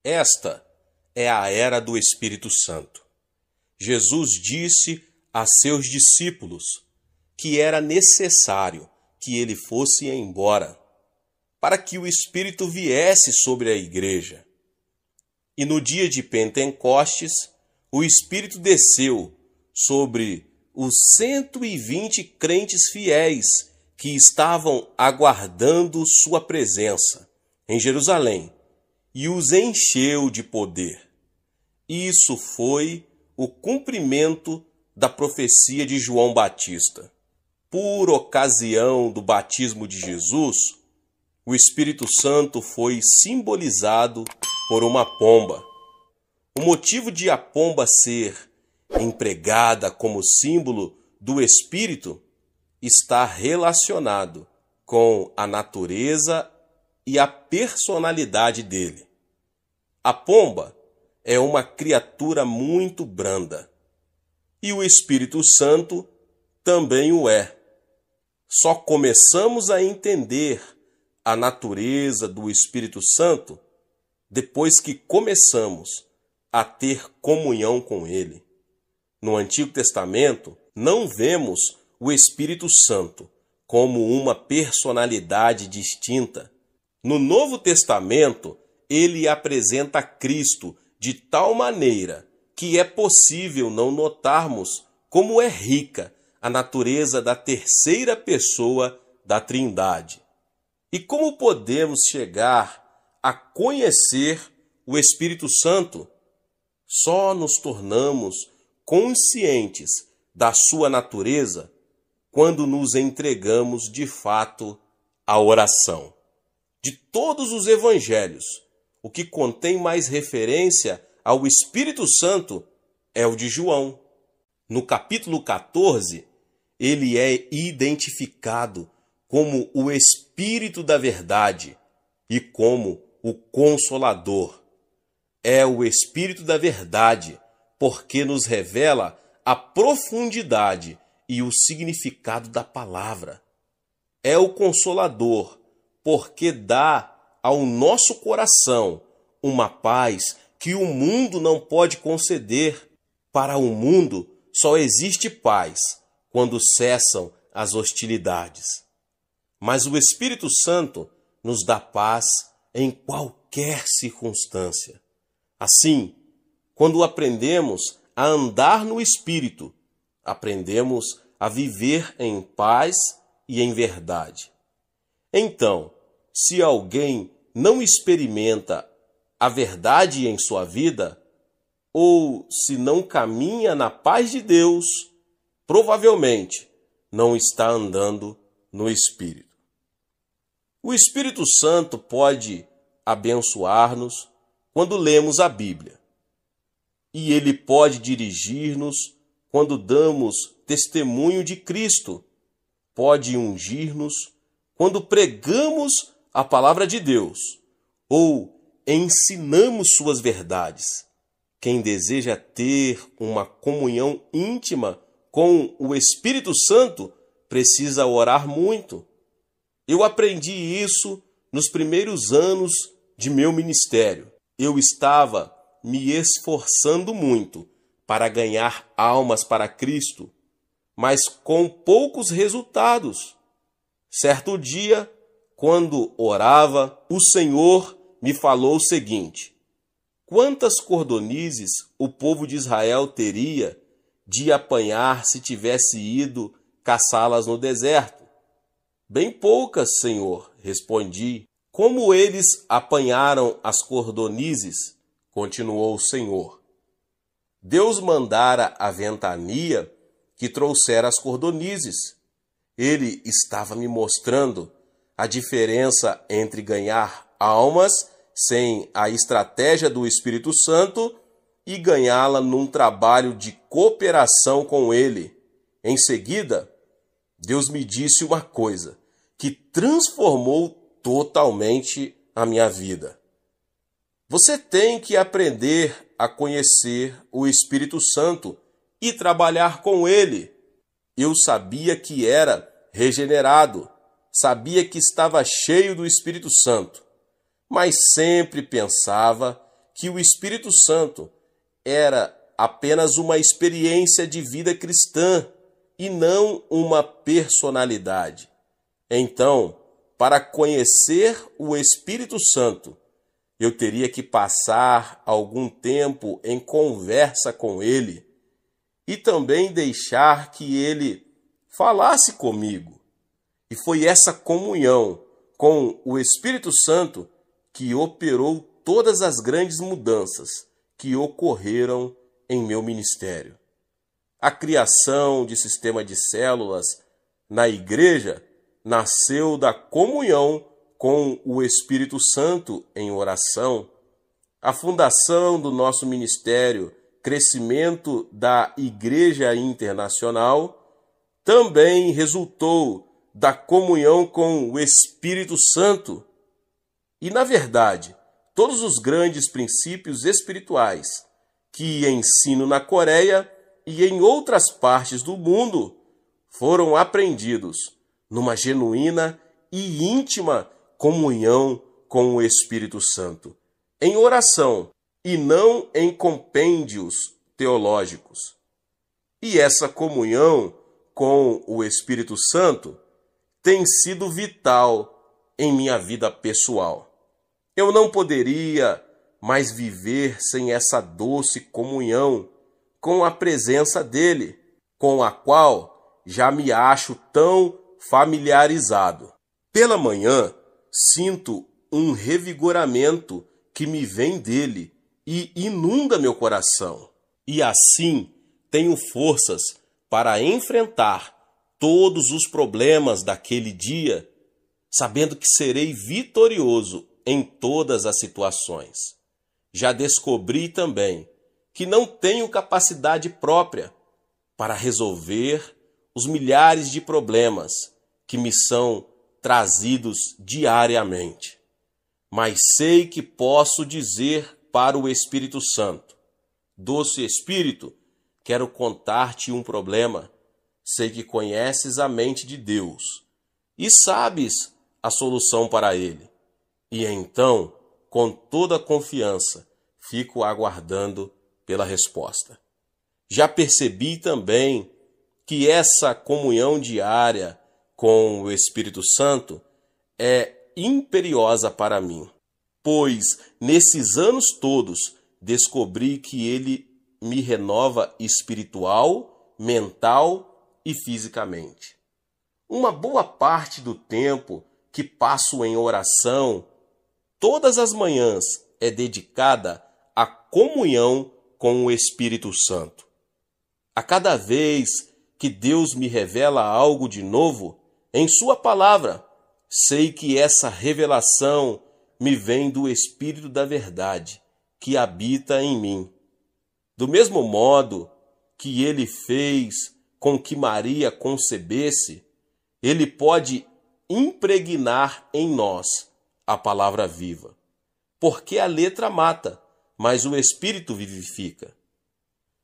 Esta é a era do Espírito Santo. Jesus disse a seus discípulos que era necessário que ele fosse embora para que o Espírito viesse sobre a igreja. E no dia de Pentecostes, o Espírito desceu sobre os 120 crentes fiéis que estavam aguardando sua presença em Jerusalém e os encheu de poder. Isso foi o cumprimento da profecia de João Batista. Por ocasião do batismo de Jesus, o Espírito Santo foi simbolizado por uma pomba. O motivo de a pomba ser empregada como símbolo do Espírito está relacionado com a natureza e a personalidade dele. A pomba é uma criatura muito branda e o Espírito Santo também o é. Só começamos a entender a natureza do Espírito Santo depois que começamos a ter comunhão com ele. No Antigo Testamento, não vemos o Espírito Santo como uma personalidade distinta. No Novo Testamento, ele apresenta Cristo de tal maneira que é possível não notarmos como é rica a natureza da terceira pessoa da Trindade. E como podemos chegar a conhecer o Espírito Santo? Só nos tornamos conscientes da sua natureza quando nos entregamos de fato à oração. De todos os evangelhos, o que contém mais referência ao Espírito Santo é o de João. No capítulo 14, ele é identificado como o Espírito da Verdade e como o Consolador. É o Espírito da Verdade porque nos revela a profundidade e o significado da palavra. É o Consolador porque dá ao nosso coração uma paz que o mundo não pode conceder. Para o mundo só existe paz quando cessam as hostilidades. Mas o Espírito Santo nos dá paz em qualquer circunstância. Assim, quando aprendemos a andar no Espírito, aprendemos a viver em paz e em verdade. Então, se alguém não experimenta a verdade em sua vida, ou se não caminha na paz de Deus, provavelmente não está andando no Espírito. O Espírito Santo pode abençoar-nos quando lemos a Bíblia. E ele pode dirigir-nos quando damos testemunho de Cristo. Pode ungir-nos quando pregamos a palavra de Deus ou ensinamos suas verdades. Quem deseja ter uma comunhão íntima com o Espírito Santo precisa orar muito. Eu aprendi isso nos primeiros anos de meu ministério. Eu estava me esforçando muito para ganhar almas para Cristo, mas com poucos resultados. Certo dia, quando orava, o Senhor me falou o seguinte: quantas cordonizes o povo de Israel teria de apanhar se tivesse ido caçá-las no deserto? Bem poucas, Senhor, respondi. Como eles apanharam as cordonizes? Continuou o Senhor. Deus mandara a ventania que trouxera as cordonizes. Ele estava me mostrando a diferença entre ganhar almas sem a estratégia do Espírito Santo e ganhá-la num trabalho de cooperação com ele. Em seguida, Deus me disse uma coisa que transformou totalmente a minha vida. Você tem que aprender a conhecer o Espírito Santo e trabalhar com ele. Eu sabia que era regenerado, sabia que estava cheio do Espírito Santo, mas sempre pensava que o Espírito Santo era apenas uma experiência de vida cristã e não uma personalidade. Então, para conhecer o Espírito Santo, eu teria que passar algum tempo em conversa com ele e também deixar que ele falasse comigo. E foi essa comunhão com o Espírito Santo que operou todas as grandes mudanças que ocorreram em meu ministério. A criação de sistema de células na igreja nasceu da comunhão com o Espírito Santo em oração. A fundação do nosso ministério, crescimento da Igreja Internacional, também resultou da comunhão com o Espírito Santo. E, na verdade, todos os grandes princípios espirituais que ensino na Coreia e em outras partes do mundo foram aprendidos numa genuína e íntima comunhão com o Espírito Santo, em oração e não em compêndios teológicos. E essa comunhão com o Espírito Santo tem sido vital em minha vida pessoal. Eu não poderia mais viver sem essa doce comunhão com a presença dele, com a qual já me acho tão familiarizado. Pela manhã, sinto um revigoramento que me vem dele e inunda meu coração. E assim tenho forças para enfrentar todos os problemas daquele dia, sabendo que serei vitorioso em todas as situações. Já descobri também que não tenho capacidade própria para resolver os milhares de problemas que me são trazidos diariamente. Mas sei que posso dizer para o Espírito Santo: Doce Espírito, quero contar-te um problema. Sei que conheces a mente de Deus e sabes a solução para ele. E então, com toda confiança, fico aguardando pela resposta. Já percebi também que essa comunhão diária com o Espírito Santo é imperiosa para mim, pois nesses anos todos descobri que ele me renova espiritual, mental e fisicamente. Uma boa parte do tempo que passo em oração, todas as manhãs, é dedicada à comunhão com o Espírito Santo. A cada vez que Deus me revela algo de novo em sua palavra, sei que essa revelação me vem do Espírito da verdade, que habita em mim. Do mesmo modo que ele fez com que Maria concebesse, ele pode impregnar em nós a palavra viva. Porque a letra mata, mas o Espírito vivifica.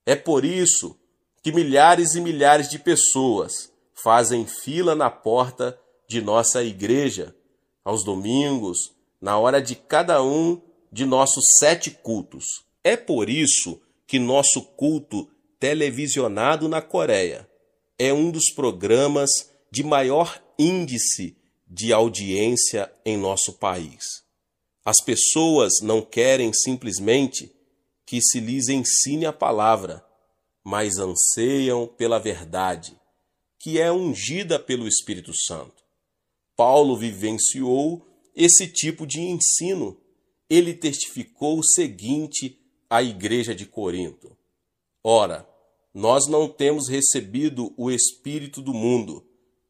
É por isso que milhares e milhares de pessoas fazem fila na porta de nossa igreja, aos domingos, na hora de cada um de nossos 7 cultos. É por isso que nosso culto televisionado na Coreia é um dos programas de maior índice de audiência em nosso país. As pessoas não querem simplesmente que se lhes ensine a palavra, mas anseiam pela verdade, que é ungida pelo Espírito Santo. Paulo vivenciou esse tipo de ensino. Ele testificou o seguinte à igreja de Corinto: Ora, nós não temos recebido o Espírito do mundo,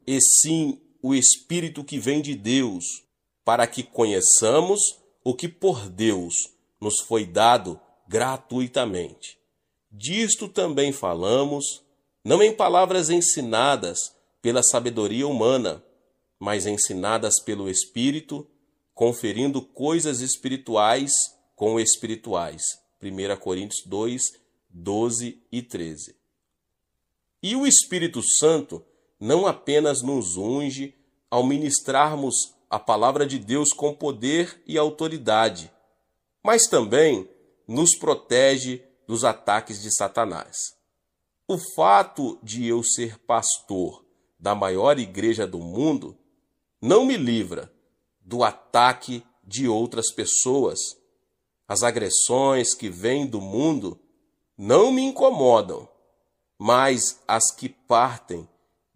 e sim o Espírito que vem de Deus, para que conheçamos o que por Deus nos foi dado gratuitamente. Disto também falamos, não em palavras ensinadas pela sabedoria humana, mas ensinadas pelo Espírito, conferindo coisas espirituais com espirituais. 1 Coríntios 2, 12 e 13. E o Espírito Santo não apenas nos unge ao ministrarmos a palavra de Deus com poder e autoridade, mas também nos protege dos ataques de Satanás. O fato de eu ser pastor da maior igreja do mundo não me livra do ataque de outras pessoas. As agressões que vêm do mundo não me incomodam, mas as que partem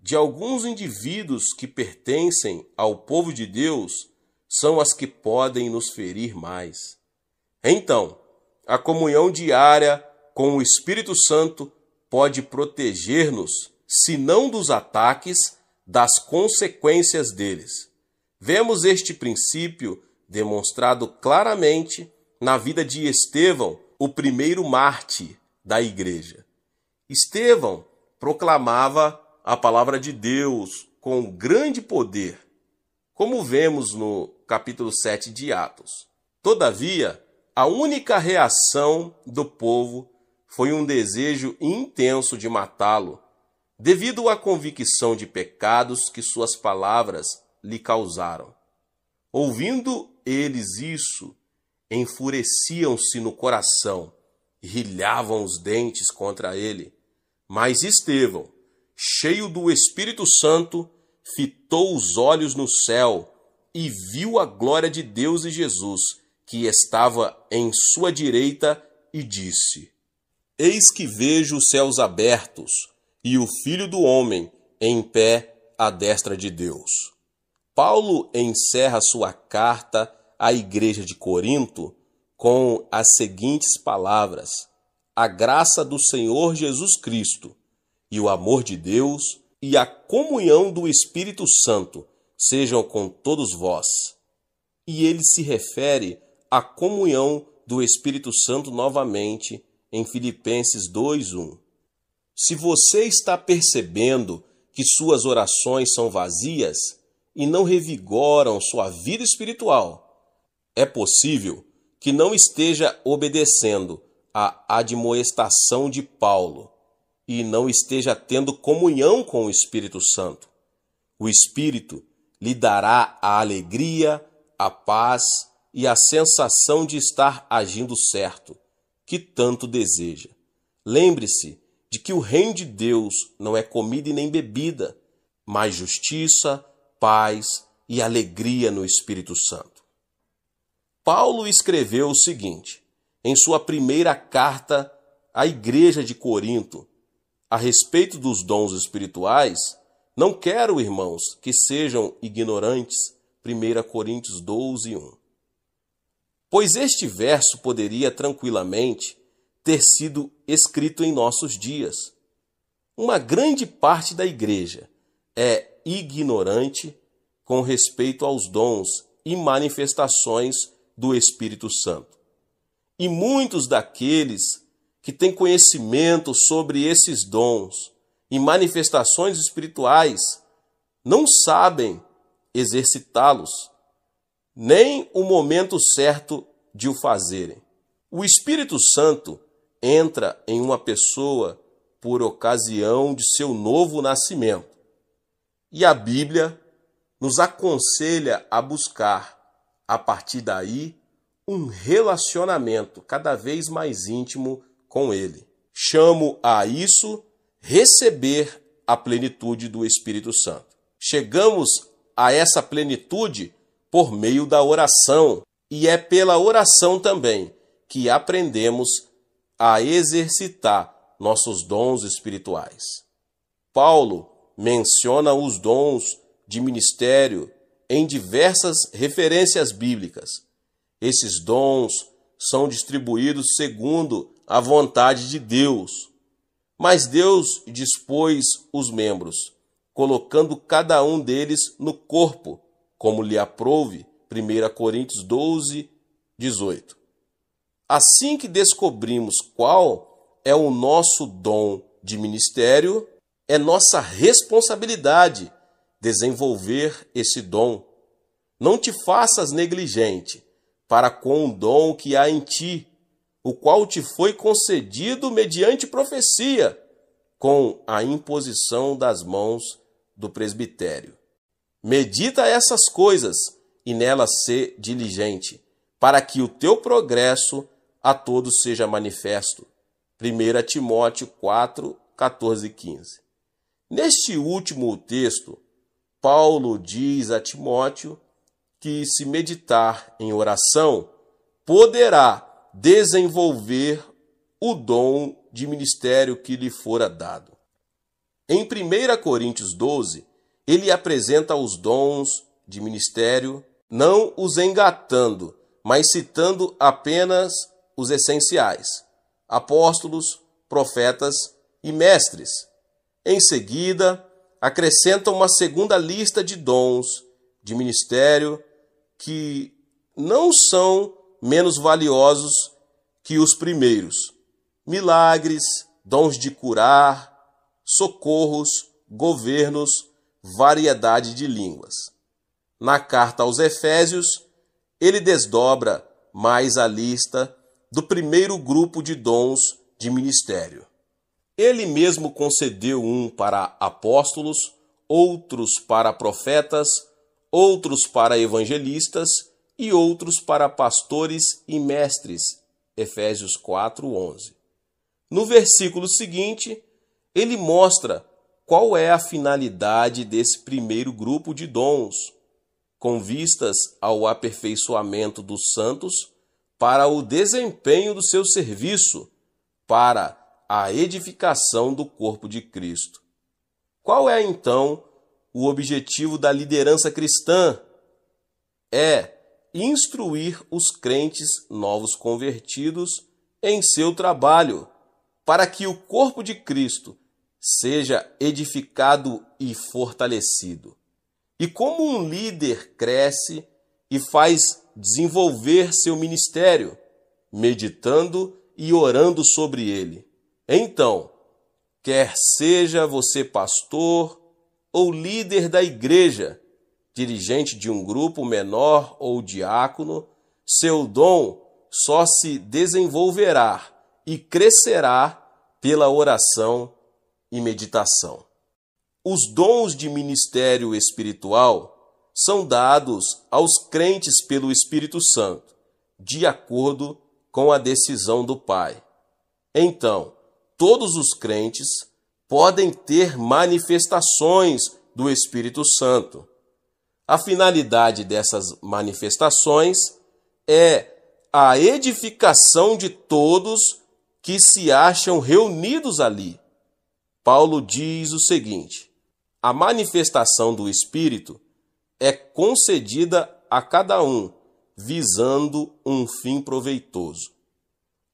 de alguns indivíduos que pertencem ao povo de Deus são as que podem nos ferir mais. Então, a comunhão diária com o Espírito Santo pode proteger-nos, se não dos ataques, das consequências deles. Vemos este princípio demonstrado claramente na vida de Estevão, o primeiro mártir da igreja. Estevão proclamava a palavra de Deus com grande poder, como vemos no capítulo 7 de Atos. Todavia, a única reação do povo foi um desejo intenso de matá-lo, devido à convicção de pecados que suas palavras lhe causaram. Ouvindo eles isso, enfureciam-se no coração e rilhavam os dentes contra ele. Mas Estevão, cheio do Espírito Santo, fitou os olhos no céu e viu a glória de Deus e Jesus, que estava em sua direita, e disse: Eis que vejo os céus abertos e o Filho do Homem em pé à destra de Deus. Paulo encerra sua carta à igreja de Corinto com as seguintes palavras: A graça do Senhor Jesus Cristo e o amor de Deus e a comunhão do Espírito Santo sejam com todos vós. E ele se refere à comunhão do Espírito Santo novamente em Filipenses 2:1. Se você está percebendo que suas orações são vazias e não revigoram sua vida espiritual, é possível que não esteja obedecendo à admoestação de Paulo e não esteja tendo comunhão com o Espírito Santo. O Espírito lhe dará a alegria, a paz e a sensação de estar agindo certo, que tanto deseja. Lembre-se de que o reino de Deus não é comida e nem bebida, mas justiça, paz e alegria no Espírito Santo. Paulo escreveu o seguinte, em sua primeira carta à igreja de Corinto, a respeito dos dons espirituais: Não quero, irmãos, que sejam ignorantes. 1 Coríntios 12:1. Pois este verso poderia tranquilamente ter sido escrito em nossos dias. Uma grande parte da igreja é ignorante com respeito aos dons e manifestações do Espírito Santo. E muitos daqueles que têm conhecimento sobre esses dons e manifestações espirituais não sabem exercitá-los, nem o momento certo de o fazerem. O Espírito Santo entra em uma pessoa por ocasião de seu novo nascimento. E a Bíblia nos aconselha a buscar, a partir daí, um relacionamento cada vez mais íntimo com Ele. Chamo a isso receber a plenitude do Espírito Santo. Chegamos a essa plenitude por meio da oração, e é pela oração também que aprendemos a exercitar nossos dons espirituais. Paulo menciona os dons de ministério em diversas referências bíblicas. Esses dons são distribuídos segundo a vontade de Deus, mas Deus dispôs os membros, colocando cada um deles no corpo, como lhe aprouve, 1 Coríntios 12:18. Assim que descobrimos qual é o nosso dom de ministério, é nossa responsabilidade desenvolver esse dom. Não te faças negligente para com o dom que há em ti, o qual te foi concedido mediante profecia, com a imposição das mãos do presbitério. Medita essas coisas e nelas sê diligente, para que o teu progresso a todos seja manifesto. 1 Timóteo 4, 14 e 15. Neste último texto, Paulo diz a Timóteo que, se meditar em oração, poderá desenvolver o dom de ministério que lhe fora dado. Em 1 Coríntios 12, ele apresenta os dons de ministério, não os engatando, mas citando apenas os essenciais: apóstolos, profetas e mestres. Em seguida, acrescenta uma segunda lista de dons de ministério que não são menos valiosos que os primeiros: milagres, dons de curar, socorros, governos, variedade de línguas. Na carta aos Efésios, ele desdobra mais a lista do primeiro grupo de dons de ministério. Ele mesmo concedeu um para apóstolos, outros para profetas, outros para evangelistas e outros para pastores e mestres. Efésios 4:11. No versículo seguinte, ele mostra qual é a finalidade desse primeiro grupo de dons, com vistas ao aperfeiçoamento dos santos para o desempenho do seu serviço, para a edificação do corpo de Cristo. Qual é, então, o objetivo da liderança cristã? É instruir os crentes novos convertidos em seu trabalho, para que o corpo de Cristo seja edificado e fortalecido. E como um líder cresce e faz desenvolver seu ministério, meditando e orando sobre ele. Então, quer seja você pastor ou líder da igreja, dirigente de um grupo menor ou diácono, seu dom só se desenvolverá e crescerá pela oração e meditação. Os dons de ministério espiritual são dados aos crentes pelo Espírito Santo, de acordo com a decisão do Pai. Então, todos os crentes podem ter manifestações do Espírito Santo. A finalidade dessas manifestações é a edificação de todos que se acham reunidos ali. Paulo diz o seguinte: a manifestação do Espírito é concedida a cada um, visando um fim proveitoso.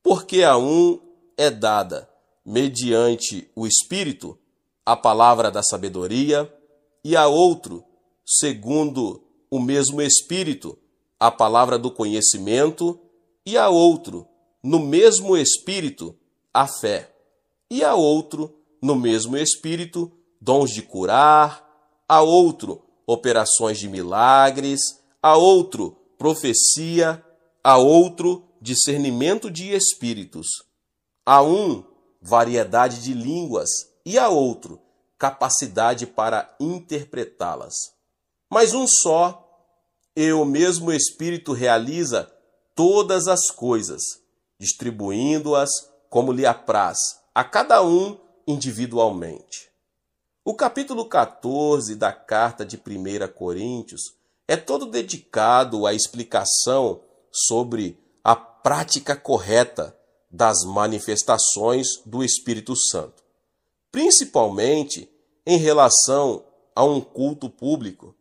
Porque a um é dada, mediante o Espírito, a palavra da sabedoria, e a outro, segundo o mesmo Espírito, a palavra do conhecimento, e a outro, no mesmo Espírito, a fé, e a outro, no mesmo Espírito, dons de curar, a outro, operações de milagres, a outro, profecia, a outro, discernimento de espíritos, a um, variedade de línguas, e a outro, capacidade para interpretá-las. Mas um só, e o mesmo Espírito realiza todas as coisas, distribuindo-as como lhe apraz, a cada um individualmente. O capítulo 14 da carta de 1 Coríntios é todo dedicado à explicação sobre a prática correta das manifestações do Espírito Santo, principalmente em relação a um culto público.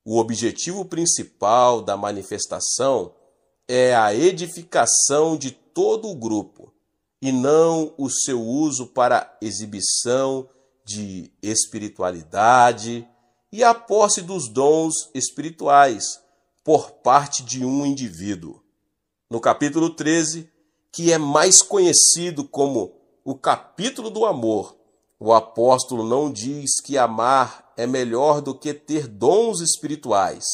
O objetivo principal da manifestação é a edificação de todo o grupo, e não o seu uso para exibição de espiritualidade e a posse dos dons espirituais por parte de um indivíduo. No capítulo 13, que é mais conhecido como o capítulo do amor, o apóstolo não diz que amar é melhor do que ter dons espirituais,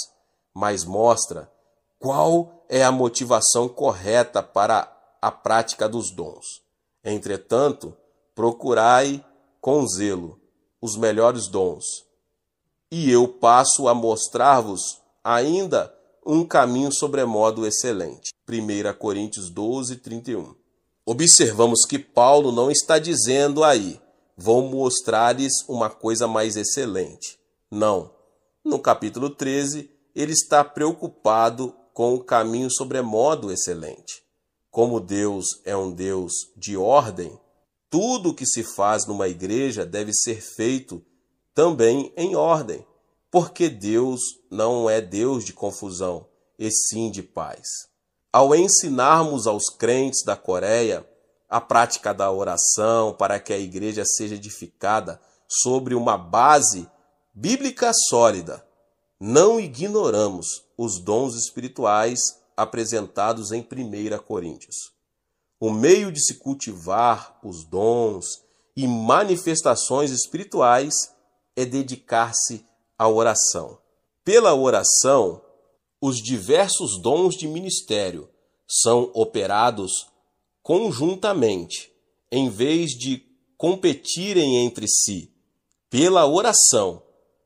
mas mostra qual é a motivação correta para a prática dos dons. Entretanto, procurai com zelo os melhores dons. E eu passo a mostrar-vos ainda um caminho sobremodo excelente. 1 Coríntios 12, 31. Observamos que Paulo não está dizendo aí, vou mostrar-lhes uma coisa mais excelente. Não. No capítulo 13, ele está preocupado com o caminho sobremodo excelente. Como Deus é um Deus de ordem, tudo o que se faz numa igreja deve ser feito também em ordem, porque Deus não é Deus de confusão, e sim de paz. Ao ensinarmos aos crentes da Coreia a prática da oração para que a igreja seja edificada sobre uma base bíblica sólida, não ignoramos os dons espirituais apresentados em 1 Coríntios. O meio de se cultivar os dons e manifestações espirituais é dedicar-se à oração. Pela oração, os diversos dons de ministério são operados conjuntamente, em vez de competirem entre si. Pela oração,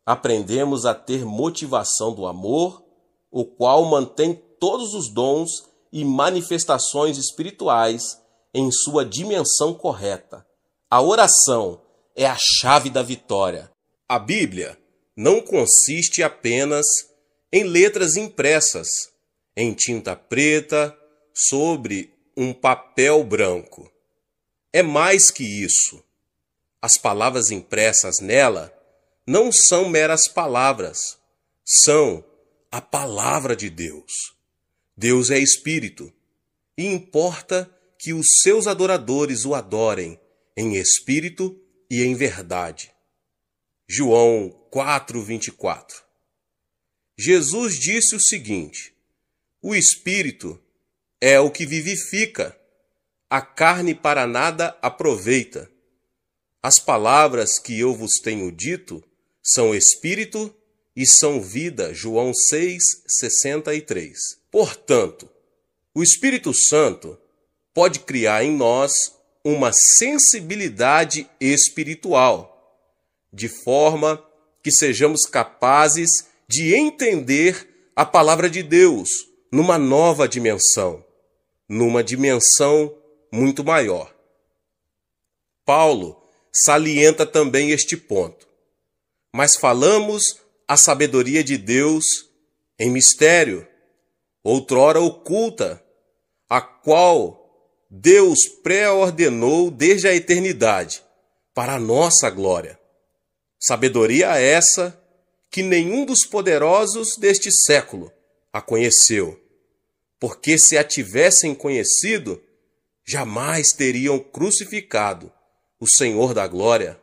aprendemos a ter motivação do amor, o qual mantém todos os dons e manifestações espirituais em sua dimensão correta. A oração é a chave da vitória. A Bíblia não consiste apenas em letras impressas em tinta preta sobre um papel branco. É mais que isso. As palavras impressas nela não são meras palavras, são a palavra de Deus. Deus é Espírito, e importa que os seus adoradores o adorem em espírito e em verdade. João 4:24. Jesus disse o seguinte: o Espírito é o que vivifica, a carne para nada aproveita. As palavras que eu vos tenho dito são Espírito e são vida. João 6:63. Portanto, o Espírito Santo pode criar em nós uma sensibilidade espiritual, de forma que sejamos capazes de entender a palavra de Deus numa nova dimensão, numa dimensão muito maior. Paulo salienta também este ponto. Mas falamos a sabedoria de Deus em mistério, outrora oculta, a qual Deus pré-ordenou desde a eternidade, para a nossa glória. Sabedoria essa que nenhum dos poderosos deste século a conheceu, porque se a tivessem conhecido, jamais teriam crucificado o Senhor da glória.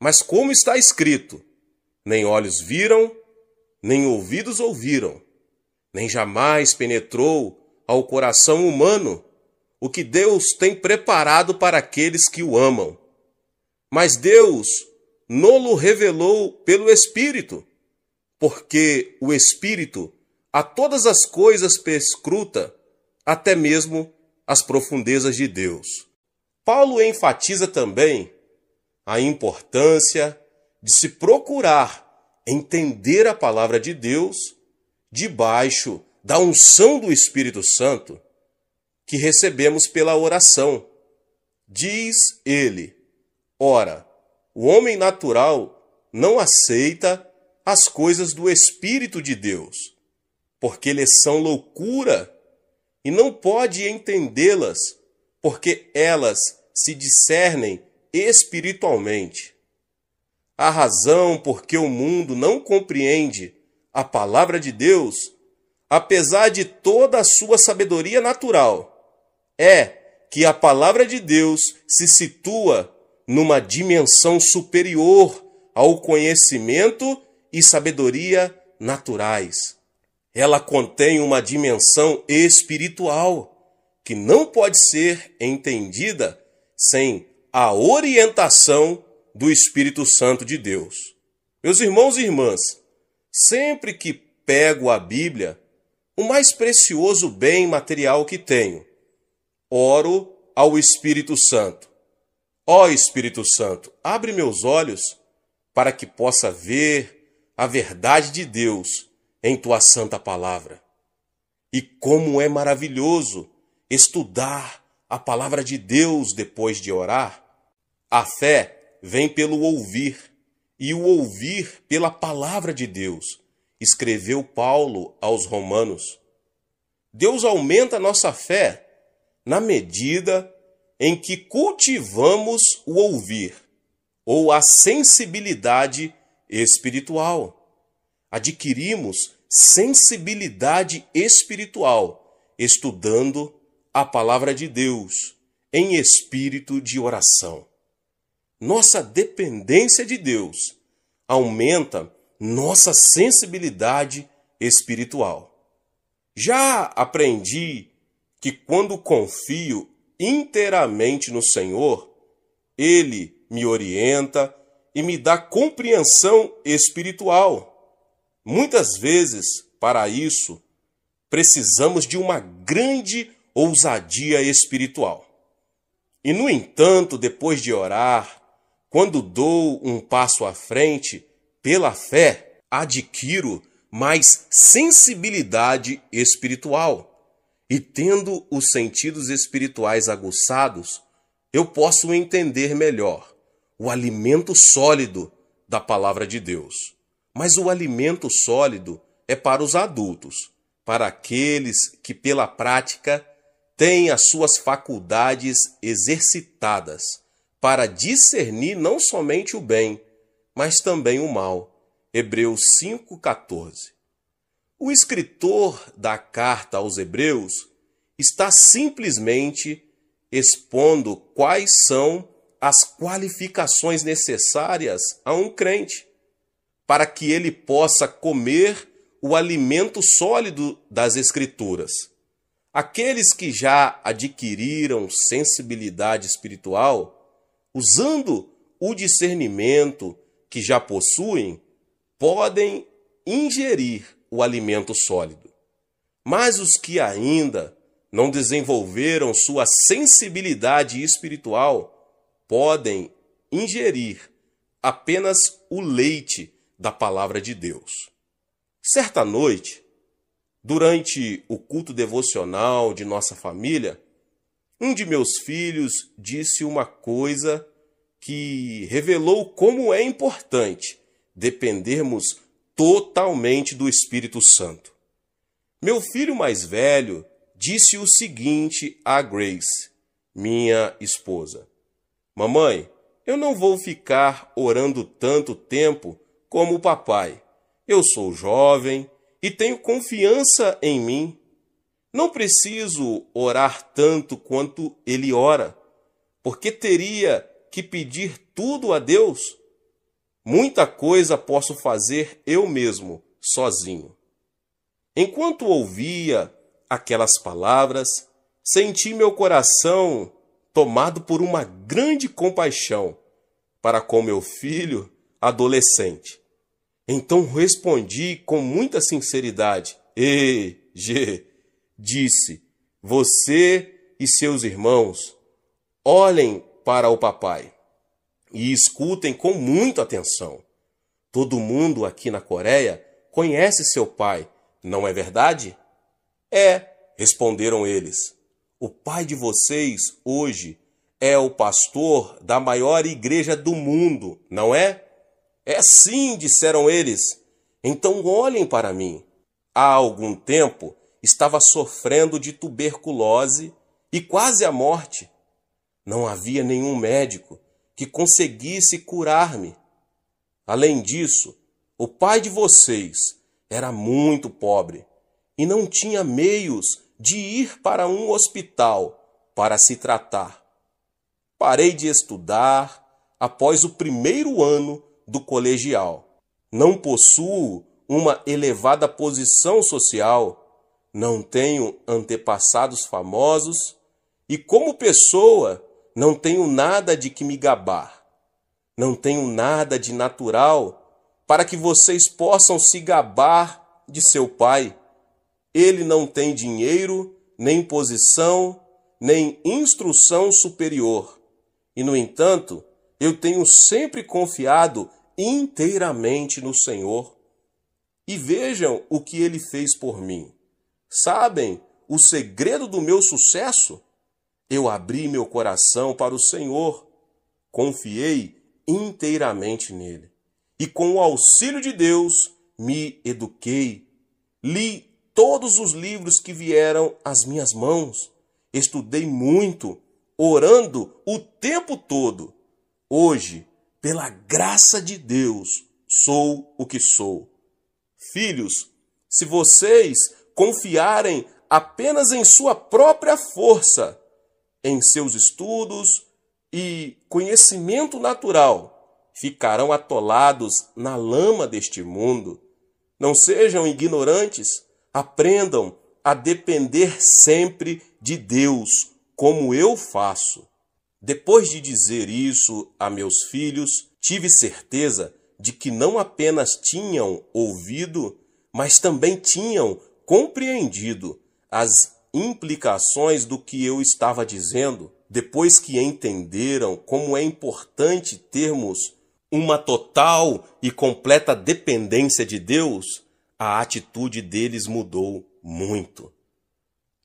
Mas como está escrito, nem olhos viram, nem ouvidos ouviram, nem jamais penetrou ao coração humano o que Deus tem preparado para aqueles que o amam. Mas Deus no-lo revelou pelo Espírito, porque o Espírito a todas as coisas perscruta, até mesmo as profundezas de Deus. Paulo enfatiza também a importância de se procurar entender a palavra de Deus debaixo da unção do Espírito Santo que recebemos pela oração. Diz ele: ora, o homem natural não aceita as coisas do Espírito de Deus, porque lhes são loucura, e não pode entendê-las, porque elas se discernem espiritualmente. A razão por que o mundo não compreende a palavra de Deus, apesar de toda a sua sabedoria natural, é que a palavra de Deus se situa numa dimensão superior ao conhecimento e sabedoria naturais. Ela contém uma dimensão espiritual que não pode ser entendida sem a orientação do Espírito Santo de Deus. Meus irmãos e irmãs, sempre que pego a Bíblia, o mais precioso bem material que tenho, oro ao Espírito Santo. Ó Espírito Santo, abre meus olhos para que possa ver a verdade de Deus em tua santa palavra. E como é maravilhoso estudar a palavra de Deus depois de orar. A fé vem pelo ouvir, e o ouvir pela palavra de Deus, escreveu Paulo aos Romanos. Deus aumenta a nossa fé na medida em que cultivamos o ouvir, ou a sensibilidade espiritual. Adquirimos sensibilidade espiritual estudando a palavra de Deus em espírito de oração. Nossa dependência de Deus aumenta nossa sensibilidade espiritual. Já aprendi que quando confio inteiramente no Senhor, Ele me orienta e me dá compreensão espiritual. Muitas vezes, para isso, precisamos de uma grande ousadia espiritual. E, no entanto, depois de orar, quando dou um passo à frente, pela fé, adquiro mais sensibilidade espiritual. E tendo os sentidos espirituais aguçados, eu posso entender melhor o alimento sólido da palavra de Deus. Mas o alimento sólido é para os adultos, para aqueles que pela prática têm as suas faculdades exercitadas para discernir não somente o bem, mas também o mal. Hebreus 5,14. O escritor da carta aos Hebreus está simplesmente expondo quais são as qualificações necessárias a um crente, para que ele possa comer o alimento sólido das Escrituras. Aqueles que já adquiriram sensibilidade espiritual, usando o discernimento que já possuem, podem ingerir o alimento sólido. Mas os que ainda não desenvolveram sua sensibilidade espiritual podem ingerir apenas o leite da palavra de Deus. Certa noite, durante o culto devocional de nossa família, um de meus filhos disse uma coisa que revelou como é importante dependermos totalmente do Espírito Santo. Meu filho mais velho disse o seguinte a Grace, minha esposa: Mamãe, eu não vou ficar orando tanto tempo como o papai. Eu sou jovem e tenho confiança em mim. Não preciso orar tanto quanto ele ora, porque teria que pedir tudo a Deus. Muita coisa posso fazer eu mesmo, sozinho. Enquanto ouvia aquelas palavras, senti meu coração tomado por uma grande compaixão para com meu filho adolescente. Então respondi com muita sinceridade: disse, você e seus irmãos olhem para o papai e escutem com muita atenção. Todo mundo aqui na Coreia conhece seu pai, não é verdade? É, responderam eles. O pai de vocês hoje é o pastor da maior igreja do mundo, não é? É sim, disseram eles. Então olhem para mim. Há algum tempo estava sofrendo de tuberculose e quase à morte. Não havia nenhum médico que conseguisse curar-me. Além disso, o pai de vocês era muito pobre e não tinha meios de ir para um hospital para se tratar. Parei de estudar após o primeiro ano do colegial. Não possuo uma elevada posição social, não tenho antepassados famosos e, como pessoa, não tenho nada de que me gabar. Não tenho nada de natural para que vocês possam se gabar de seu pai. Ele não tem dinheiro, nem posição, nem instrução superior. E, no entanto, eu tenho sempre confiado inteiramente no Senhor. e vejam o que ele fez por mim. Sabem o segredo do meu sucesso? Eu abri meu coração para o Senhor, confiei inteiramente nele. E com o auxílio de Deus, me eduquei. Li todos os livros que vieram às minhas mãos. Estudei muito, orando o tempo todo. Hoje, pela graça de Deus, sou o que sou. Filhos, se vocês confiarem apenas em sua própria força, em seus estudos e conhecimento natural, ficarão atolados na lama deste mundo. Não sejam ignorantes, aprendam a depender sempre de Deus, como eu faço. Depois de dizer isso a meus filhos, tive certeza de que não apenas tinham ouvido, mas também tinham compreendido as implicações do que eu estava dizendo. Depois que entenderam como é importante termos uma total e completa dependência de Deus, a atitude deles mudou muito,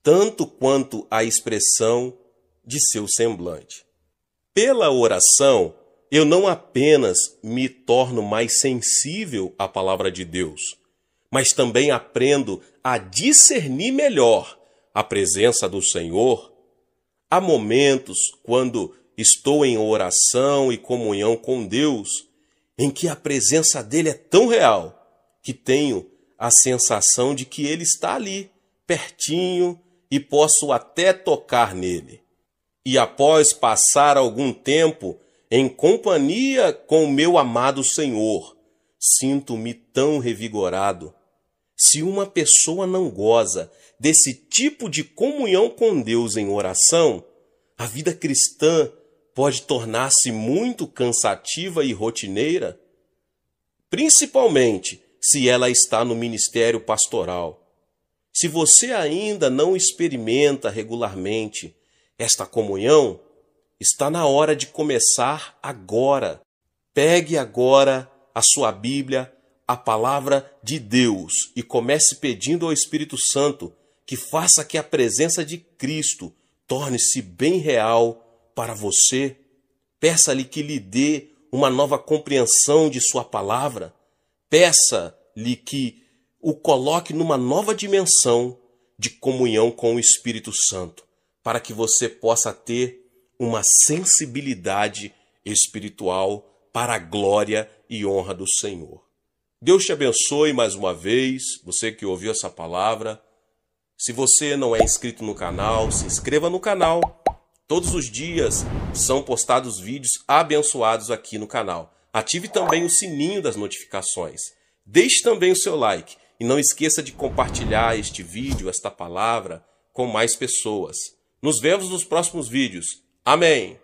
tanto quanto a expressão de seu semblante. Pela oração, eu não apenas me torno mais sensível à palavra de Deus, mas também aprendo a discernir melhor a presença do Senhor. Há momentos quando estou em oração e comunhão com Deus, em que a presença dele é tão real que tenho a sensação de que ele está ali, pertinho, e posso até tocar nele. E após passar algum tempo em companhia com o meu amado Senhor, sinto-me tão revigorado. Se uma pessoa não goza desse tipo de comunhão com Deus em oração, a vida cristã pode tornar-se muito cansativa e rotineira, principalmente se ela está no ministério pastoral. Se você ainda não experimenta regularmente esta comunhão, está na hora de começar agora. Pegue agora a sua Bíblia, a palavra de Deus, e comece pedindo ao Espírito Santo que faça que a presença de Cristo torne-se bem real para você. Peça-lhe que lhe dê uma nova compreensão de sua palavra. Peça-lhe que o coloque numa nova dimensão de comunhão com o Espírito Santo, para que você possa ter uma sensibilidade espiritual para a glória e honra do Senhor. Deus te abençoe mais uma vez, você que ouviu essa palavra. Se você não é inscrito no canal, se inscreva no canal. Todos os dias são postados vídeos abençoados aqui no canal. Ative também o sininho das notificações. Deixe também o seu like. E não esqueça de compartilhar este vídeo, esta palavra, com mais pessoas. Nos vemos nos próximos vídeos. Amém!